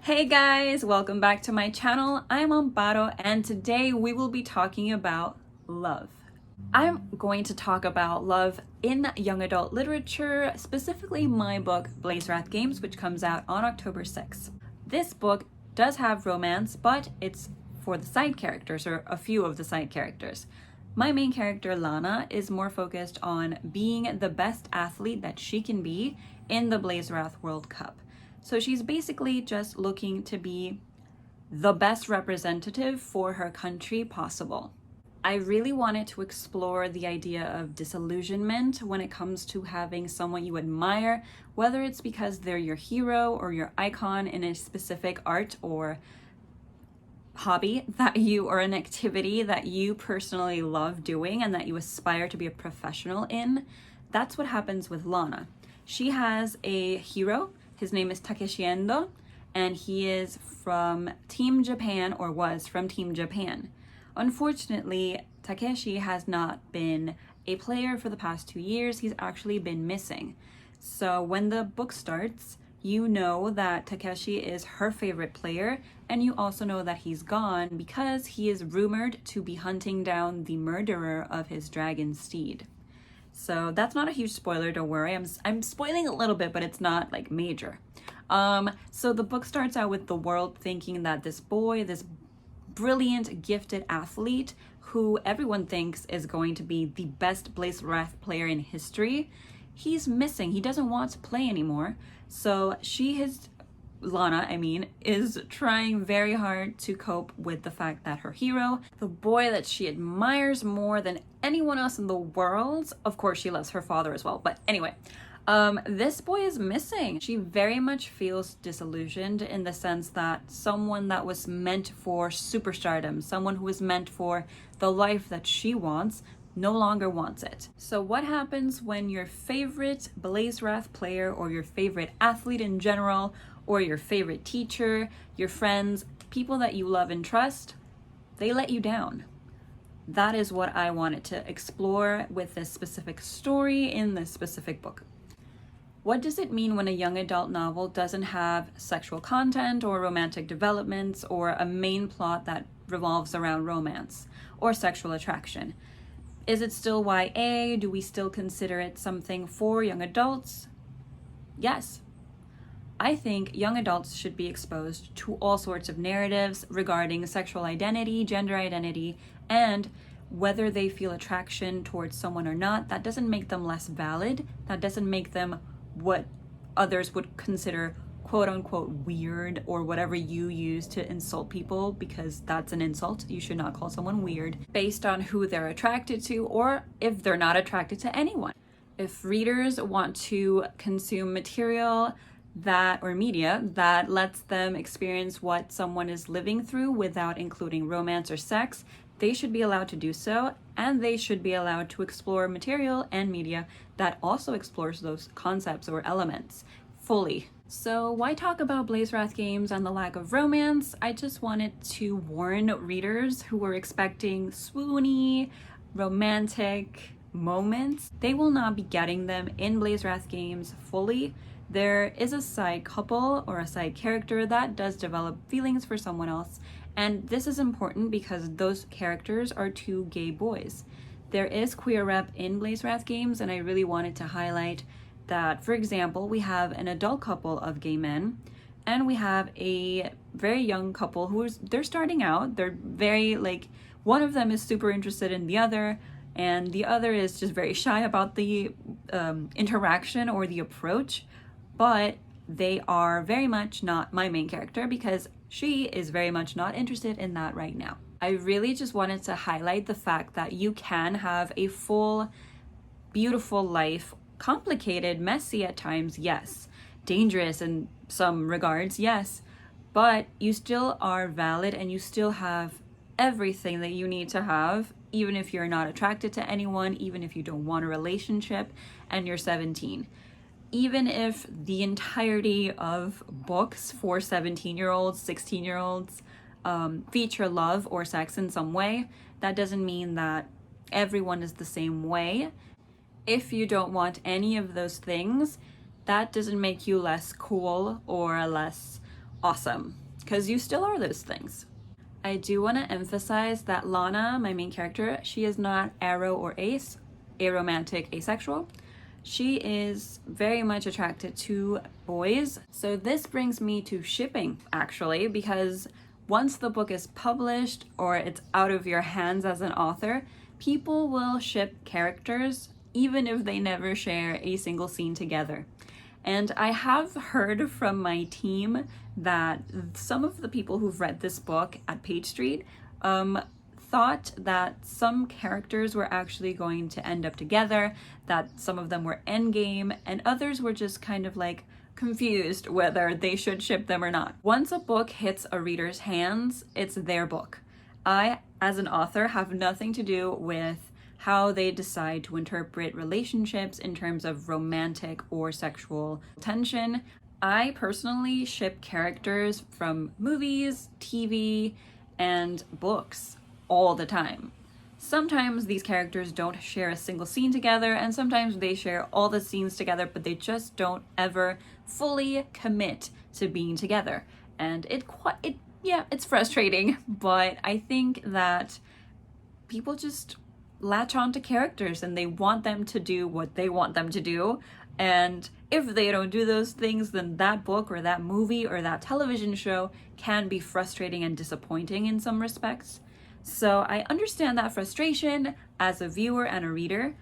Hey guys, welcome back to my channel. I'm Amparo and today we will be talking about love. I'm going to talk about love in young adult literature, specifically my book BLAZEWRATH GAMES, which comes out on October 6th. This book does have romance, but it's for the side characters, or a few of the side characters. My main character, Lana, is more focused on being the best athlete that she can be in the BLAZEWRATH World Cup. So she's basically just looking to be the best representative for her country possible. I really wanted to explore the idea of disillusionment when it comes to having someone you admire, whether it's because they're your hero or your icon in a specific art or hobby that you, or an activity that you personally love doing and that you aspire to be a professional in. That's what happens with Lana. She has a hero. His name is Takeshi Endo, and he is from Team Japan, or was from Team Japan. Unfortunately, Takeshi has not been a player for the past 2 years. He's actually been missing. So when the book starts, you know that Takeshi is her favorite player, and you also know that he's gone because he is rumored to be hunting down the murderer of his dragon steed. So that's not a huge spoiler, don't worry. I'm spoiling a little bit, but it's not like major. So the book starts out with the world thinking that this boy, this brilliant, gifted athlete who everyone thinks is going to be the best BLAZEWRATH player in history, he's missing. He doesn't want to play anymore. So Lana, is trying very hard to cope with the fact that her hero, the boy that she admires more than anyone else in the world, of course she loves her father as well, but anyway, this boy is missing. She very much feels disillusioned in the sense that someone that was meant for superstardom, someone who was meant for the life that she wants, no longer wants it. So what happens when your favorite BLAZEWRATH player, or your favorite athlete in general, or your favorite teacher, your friends, people that you love and trust, they let you down? That is what I wanted to explore with this specific story in this specific book. What does it mean when a young adult novel doesn't have sexual content or romantic developments or a main plot that revolves around romance or sexual attraction? Is it still YA? Do we still consider it something for young adults? Yes. I think young adults should be exposed to all sorts of narratives regarding sexual identity, gender identity, and whether they feel attraction towards someone or not. That doesn't make them less valid. That doesn't make them what others would consider quote unquote weird, or whatever you use to insult people, because that's an insult. You should not call someone weird based on who they're attracted to, or if they're not attracted to anyone. If readers want to consume material or media that lets them experience what someone is living through without including romance or sex, they should be allowed to do so, and they should be allowed to explore material and media that also explores those concepts or elements fully. So why talk about BLAZEWRATH Games and the lack of romance? I just wanted to warn readers who were expecting swoony, romantic moments. They will not be getting them in BLAZEWRATH Games fully. There is a side couple or a side character that does develop feelings for someone else, and this is important because those characters are two gay boys. There is queer rep in BLAZEWRATH Games, and I really wanted to highlight that. For example, we have an adult couple of gay men, and we have a very young couple they're starting out. They're very, one of them is super interested in the other, and the other is just very shy about the interaction or the approach. But they are very much not my main character, because she is very much not interested in that right now. I really just wanted to highlight the fact that you can have a full, beautiful life, complicated, messy at times, yes, dangerous in some regards, yes, but you still are valid and you still have everything that you need to have, even if you're not attracted to anyone, even if you don't want a relationship and you're 17. Even if the entirety of books for 17-year-olds, 16-year-olds feature love or sex in some way, that doesn't mean that everyone is the same way. If you don't want any of those things, that doesn't make you less cool or less awesome, because you still are those things. I do want to emphasize that Lana, my main character, she is not aro or ace, aromantic, asexual. She is very much attracted to boys. So this brings me to shipping, actually, because once the book is published or it's out of your hands as an author, people will ship characters even if they never share a single scene together. And I have heard from my team that some of the people who've read this book at Page Street thought that some characters were actually going to end up together, that some of them were endgame, and others were just kind of like confused whether they should ship them or not. Once a book hits a reader's hands, it's their book. I, as an author, have nothing to do with how they decide to interpret relationships in terms of romantic or sexual tension. I personally ship characters from movies, TV, and books all the time. Sometimes these characters don't share a single scene together, and sometimes they share all the scenes together, but they just don't ever fully commit to being together. And it's frustrating, but I think that people just latch on to characters and they want them to do what they want them to do. And if they don't do those things, then that book or that movie or that television show can be frustrating and disappointing in some respects. So I understand that frustration as a viewer and a reader,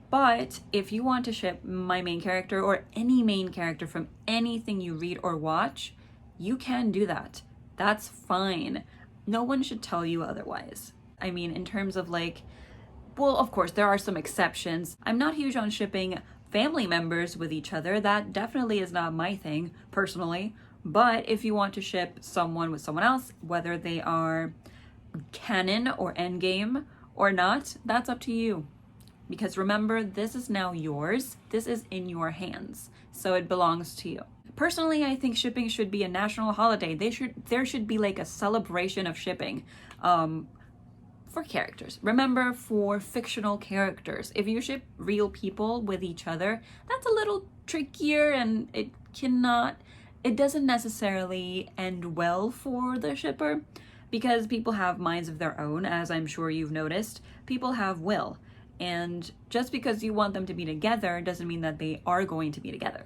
but if you want to ship my main character or any main character from anything you read or watch, you can do that. That's fine. No one should tell you otherwise. I mean, in terms of well, of course, there are some exceptions. I'm not huge on shipping family members with each other. That definitely is not my thing, personally. But if you want to ship someone with someone else, whether they are canon or endgame or not, that's up to you. Because remember, this is now yours. This is in your hands. So it belongs to you. Personally, I think shipping should be a national holiday. There should be like a celebration of shipping. For characters. Remember, for fictional characters, if you ship real people with each other, that's a little trickier and it doesn't necessarily end well for the shipper because people have minds of their own, as I'm sure you've noticed. People have will. And just because you want them to be together doesn't mean that they are going to be together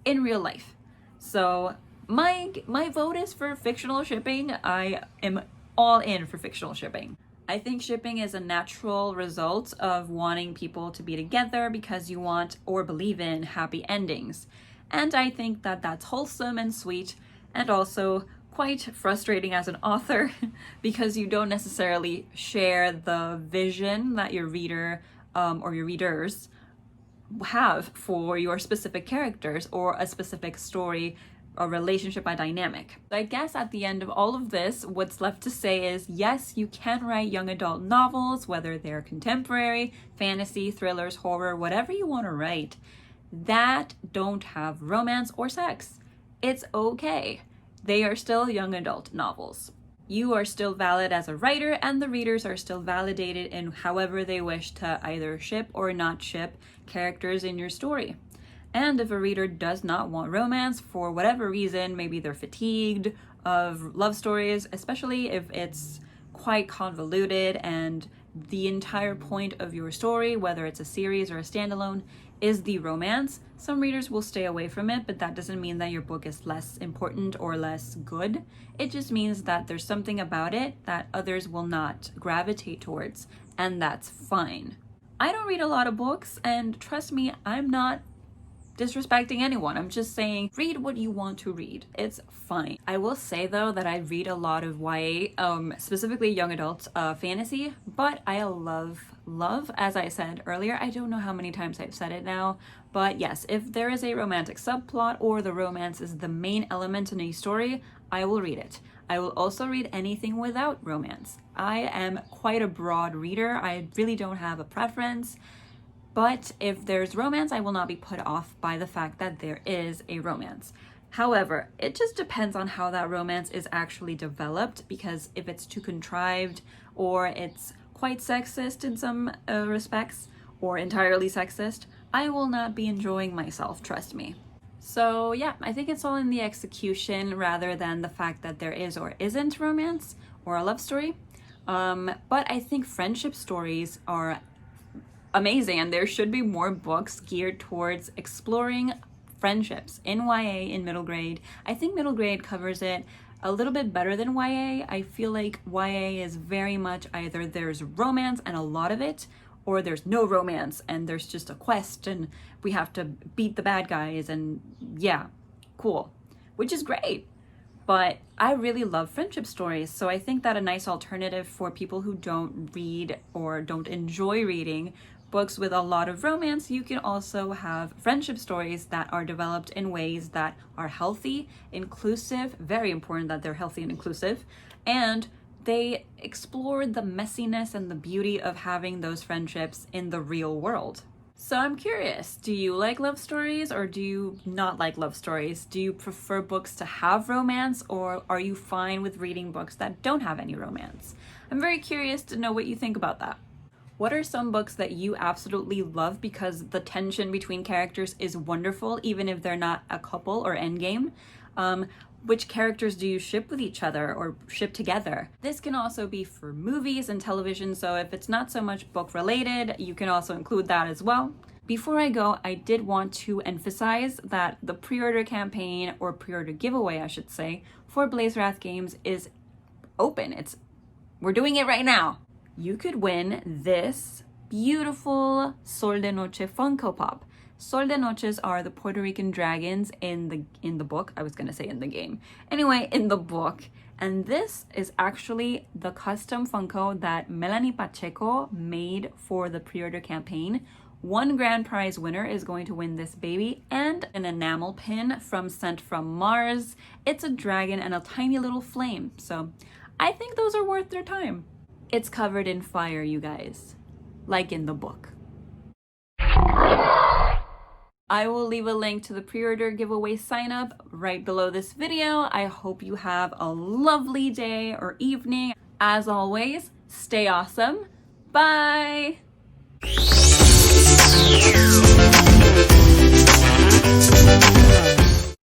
in real life. So my vote is for fictional shipping. I am all in for fictional shipping. I think shipping is a natural result of wanting people to be together because you want or believe in happy endings. And I think that that's wholesome and sweet and also quite frustrating as an author because you don't necessarily share the vision that your reader or your readers have for your specific characters or a specific story, a relationship, a dynamic. I guess at the end of all of this, what's left to say is yes, you can write young adult novels, whether they're contemporary, fantasy, thrillers, horror, whatever you want to write, that don't have romance or sex. It's okay. They are still young adult novels. You are still valid as a writer, and the readers are still validated in however they wish to either ship or not ship characters in your story. And if a reader does not want romance for whatever reason, maybe they're fatigued of love stories, especially if it's quite convoluted and the entire point of your story, whether it's a series or a standalone, is the romance, some readers will stay away from it, but that doesn't mean that your book is less important or less good. It just means that there's something about it that others will not gravitate towards, and that's fine. I don't read a lot of books, and trust me, I'm not disrespecting anyone. I'm just saying read what you want to read. It's fine. I will say though that I read a lot of YA, specifically young adult fantasy, but I love, as I said earlier, I don't know how many times I've said it now, but yes, if there is a romantic subplot or the romance is the main element in a story, I will read it. I will also read anything without romance. I am quite a broad reader. I really don't have a preference. But if there's romance, I will not be put off by the fact that there is a romance. However, it just depends on how that romance is actually developed, because if it's too contrived or it's quite sexist in some respects or entirely sexist, I will not be enjoying myself, trust me. So yeah, I think it's all in the execution rather than the fact that there is or isn't romance or a love story. But I think friendship stories are amazing, and there should be more books geared towards exploring friendships in YA in middle grade. I think middle grade covers it a little bit better than YA. I feel like YA is very much either there's romance and a lot of it, or there's no romance and there's just a quest and we have to beat the bad guys, and yeah, cool, which is great. But I really love friendship stories, so I think that a nice alternative for people who don't read or don't enjoy reading books with a lot of romance, you can also have friendship stories that are developed in ways that are healthy, inclusive, very important that they're healthy and inclusive, and they explore the messiness and the beauty of having those friendships in the real world. So I'm curious, do you like love stories or do you not like love stories? Do you prefer books to have romance, or are you fine with reading books that don't have any romance? I'm very curious to know what you think about that. What are some books that you absolutely love because the tension between characters is wonderful, even if they're not a couple or endgame? Which characters do you ship with each other or ship together? This can also be for movies and television, so if it's not so much book related, you can also include that as well. Before I go, I did want to emphasize that the pre-order campaign, or pre-order giveaway I should say, for BLAZEWRATH Games is open. We're doing it right now. You could win this beautiful Sol de Noche Funko Pop. Sol de Noches are the Puerto Rican dragons in the book. I was gonna say in the game. Anyway, in the book. And this is actually the custom Funko that Melanie Pacheco made for the pre-order campaign. One grand prize winner is going to win this baby and an enamel pin from Sent from Mars. It's a dragon and a tiny little flame. So I think those are worth their time. It's covered in fire, you guys, like in the book. I will leave a link to the pre-order giveaway sign up right below this video. I hope you have a lovely day or evening. As always, stay awesome. Bye!